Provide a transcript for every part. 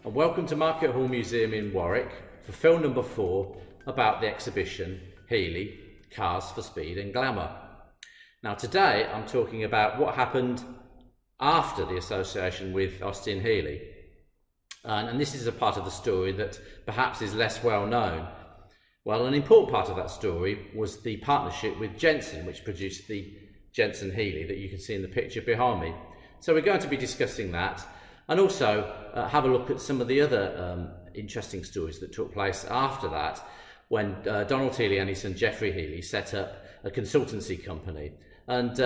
and welcome to Market Hall Museum in Warwick for film number 4 about the exhibition Healey, Cars for Speed and Glamour. Now today I'm talking about what happened after the association with Austin Healey, and this is a part of the story that perhaps is less well known. Well, an important part of that story was the partnership with Jensen, which produced the Jensen Healey that you can see in the picture behind me. So we're going to be discussing that, and also have a look at some of the other interesting stories that took place after that, when Donald Healey and his son Geoffrey Healey set up a consultancy company and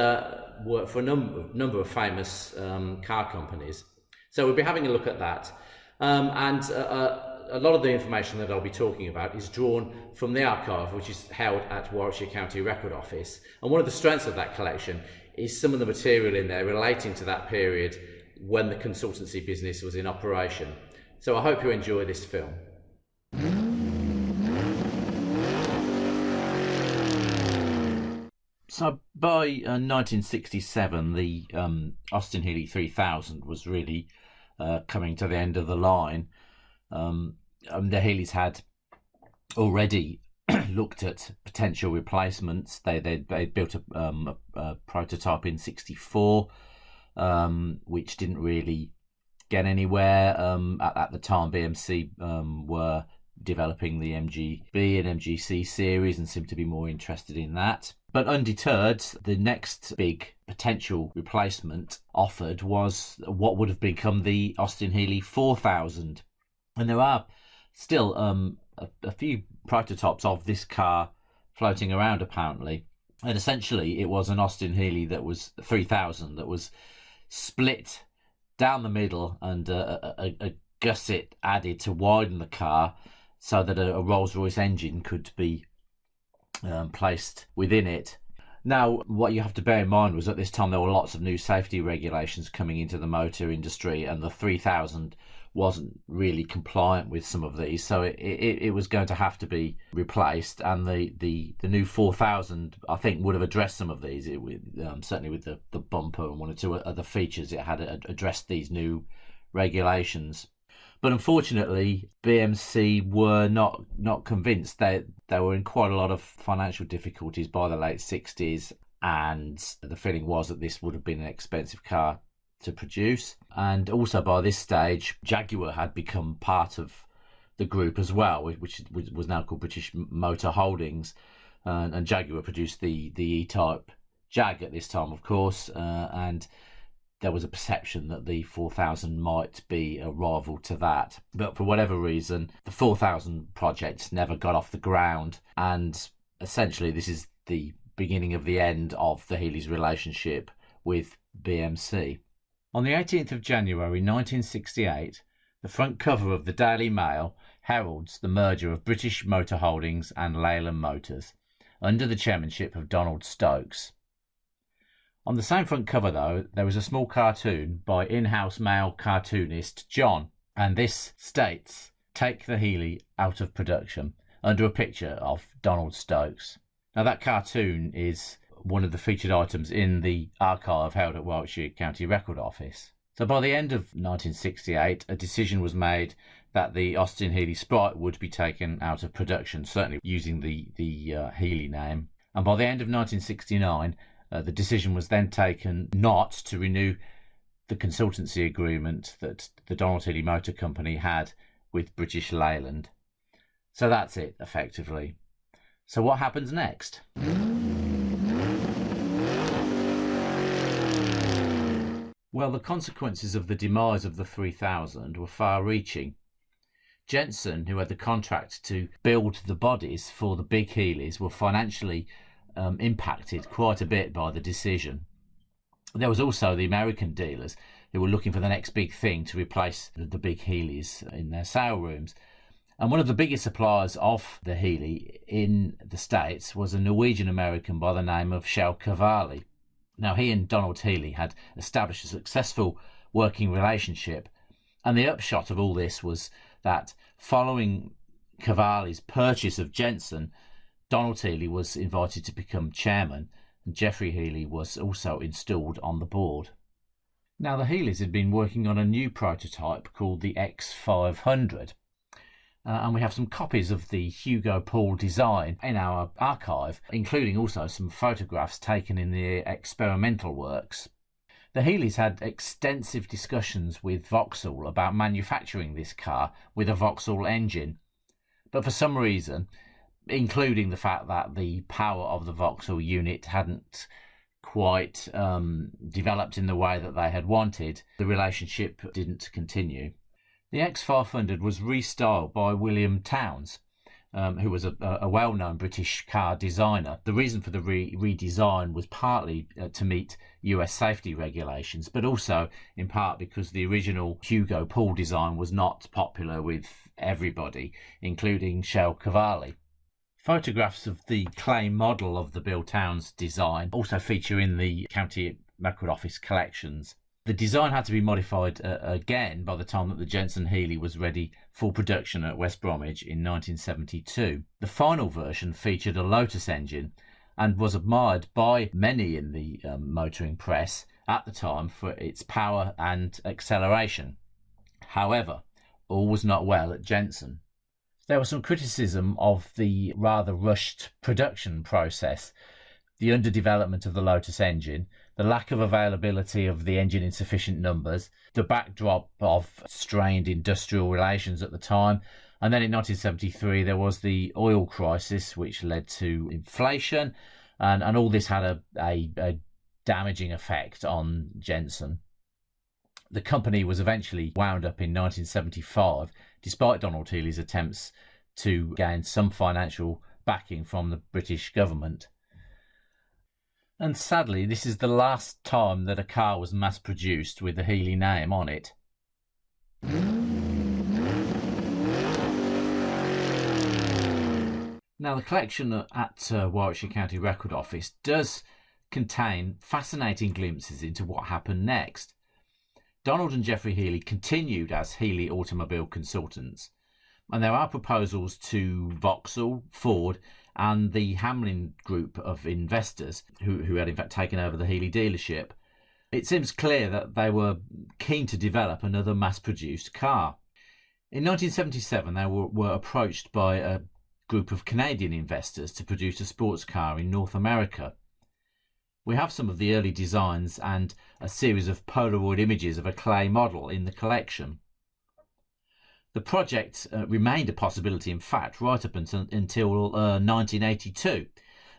worked for a number of famous car companies. So we'll be having a look at that, and a lot of the information that I'll be talking about is drawn from the archive, which is held at Warwickshire County Record Office. And one of the strengths of that collection is some of the material in there relating to that period when the consultancy business was in operation. So I hope you enjoy this film. So by 1967, the Austin Healey 3000 was really coming to the end of the line. The Healeys had already looked at potential replacements. They built a prototype in '64, which didn't really get anywhere. At the time, BMC were developing the MGB and MGC series and seemed to be more interested in that. But undeterred, the next big potential replacement offered was what would have become the Austin Healey 4000. And there are still a few prototypes of this car floating around, apparently. And essentially, it was an Austin Healey that was 3000 that was split down the middle and a gusset added to widen the car so that a Rolls-Royce engine could be placed within it. Now, what you have to bear in mind was at this time there were lots of new safety regulations coming into the motor industry, and the 3000 wasn't really compliant with some of these, so it was going to have to be replaced. And the new 4000, I think, would have addressed some of these. Certainly with the bumper and one or two other features, it had addressed these new regulations. But unfortunately, BMC were not convinced. They were in quite a lot of financial difficulties by the late 60s, and the feeling was that this would have been an expensive car to produce. And also by this stage, Jaguar had become part of the group as well, which was now called British Motor Holdings, and Jaguar produced the E-Type Jag at this time, of course, and there was a perception that the 4000 might be a rival to that. But for whatever reason, the 4000 project never got off the ground, and essentially this is the beginning of the end of the Healey's relationship with BMC. On the 18th of January 1968, the front cover of the Daily Mail heralds the merger of British Motor Holdings and Leyland Motors under the chairmanship of Donald Stokes. On the same front cover, though, there was a small cartoon by in-house male cartoonist John, and this states, "Take the Healey out of production," under a picture of Donald Stokes. Now that cartoon is one of the featured items in the archive held at Warwickshire County Record Office. So by the end of 1968, a decision was made that the Austin Healey Sprite would be taken out of production, certainly using the Healey name. And by the end of 1969, the decision was then taken not to renew the consultancy agreement that the Donald Healey Motor Company had with British Leyland. So that's it, effectively. So what happens next? Well, the consequences of the demise of the 3000 were far-reaching. Jensen, who had the contract to build the bodies for the big Healeys, were financially impacted quite a bit by the decision. There was also the American dealers who were looking for the next big thing to replace the big Healeys in their sale rooms. And one of the biggest suppliers of the Healey in the States was a Norwegian-American by the name of Shell Cavalli. Now, he and Donald Healey had established a successful working relationship, and the upshot of all this was that following Cavalli's purchase of Jensen, Donald Healey was invited to become chairman, and Geoffrey Healey was also installed on the board. Now, the Healeys had been working on a new prototype called the X500, and we have some copies of the Hugo Paul design in our archive, including also some photographs taken in the experimental works. The Healeys had extensive discussions with Vauxhall about manufacturing this car with a Vauxhall engine, but for some reason, including the fact that the power of the Vauxhall unit hadn't quite developed in the way that they had wanted, the relationship didn't continue. The X500 was restyled by William Townes, who was a well-known British car designer. The reason for the redesign was partly to meet US safety regulations, but also in part because the original Hugo Paul design was not popular with everybody, including Shell Cavalli. Photographs of the clay model of the Bill Townes design also feature in the County Record Office collections. The design had to be modified again by the time that the Jensen Healey was ready for production at West Bromwich in 1972. The final version featured a Lotus engine and was admired by many in the motoring press at the time for its power and acceleration. However, all was not well at Jensen. There was some criticism of the rather rushed production process, the underdevelopment of the Lotus engine, the lack of availability of the engine in sufficient numbers, the backdrop of strained industrial relations at the time, and then in 1973 there was the oil crisis which led to inflation, and all this had a damaging effect on Jensen. The company was eventually wound up in 1975, despite Donald Healey's attempts to gain some financial backing from the British government. And sadly, this is the last time that a car was mass-produced with the Healey name on it. Now, the collection at Warwickshire County Record Office does contain fascinating glimpses into what happened next. Donald and Geoffrey Healey continued as Healey automobile consultants, and there are proposals to Vauxhall, Ford and the Hamlin group of investors who had in fact taken over the Healey dealership. It seems clear that they were keen to develop another mass-produced car. In 1977 they were approached by a group of Canadian investors to produce a sports car in North America. We have some of the early designs and a series of Polaroid images of a clay model in the collection. The project remained a possibility, in fact, right up until 1982,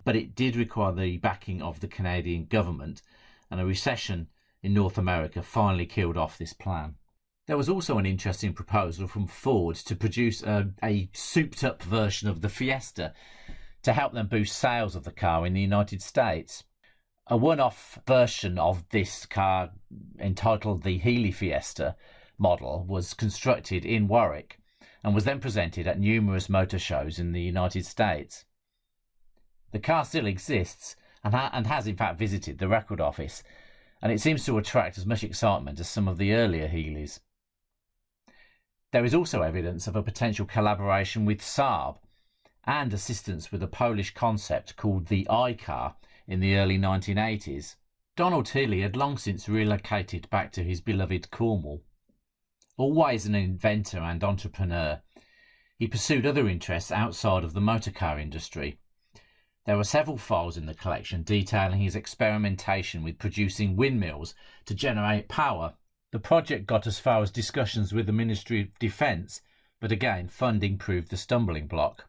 but it did require the backing of the Canadian government, and a recession in North America finally killed off this plan. There was also an interesting proposal from Ford to produce a souped-up version of the Fiesta to help them boost sales of the car in the United States. A one-off version of this car, entitled the Healey Fiesta model, was constructed in Warwick and was then presented at numerous motor shows in the United States. The car still exists and has in fact visited the record office, and it seems to attract as much excitement as some of the earlier Healeys. There is also evidence of a potential collaboration with Saab and assistance with a Polish concept called the I-Car in the early 1980s. Donald Healey had long since relocated back to his beloved Cornwall. Always an inventor and entrepreneur, he pursued other interests outside of the motor car industry. There are several files in the collection detailing his experimentation with producing windmills to generate power. The project got as far as discussions with the Ministry of Defence, but again funding proved the stumbling block.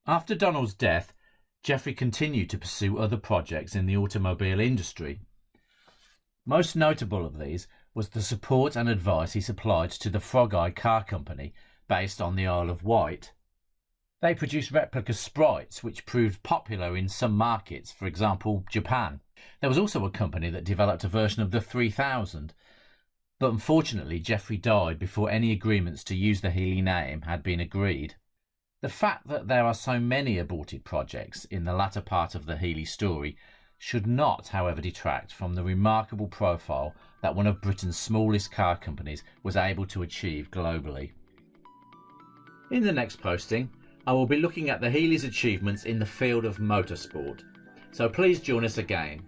After Donald's death, Geoffrey continued to pursue other projects in the automobile industry. Most notable of these was the support and advice he supplied to the Frog Eye Car Company, based on the Isle of Wight. They produced replica sprites which proved popular in some markets, for example Japan. There was also a company that developed a version of the 3000, but unfortunately Geoffrey died before any agreements to use the Healey name had been agreed. The fact that there are so many aborted projects in the latter part of the Healey story should not, however, detract from the remarkable profile that one of Britain's smallest car companies was able to achieve globally. In the next posting, I will be looking at the Healeys' achievements in the field of motorsport, so please join us again.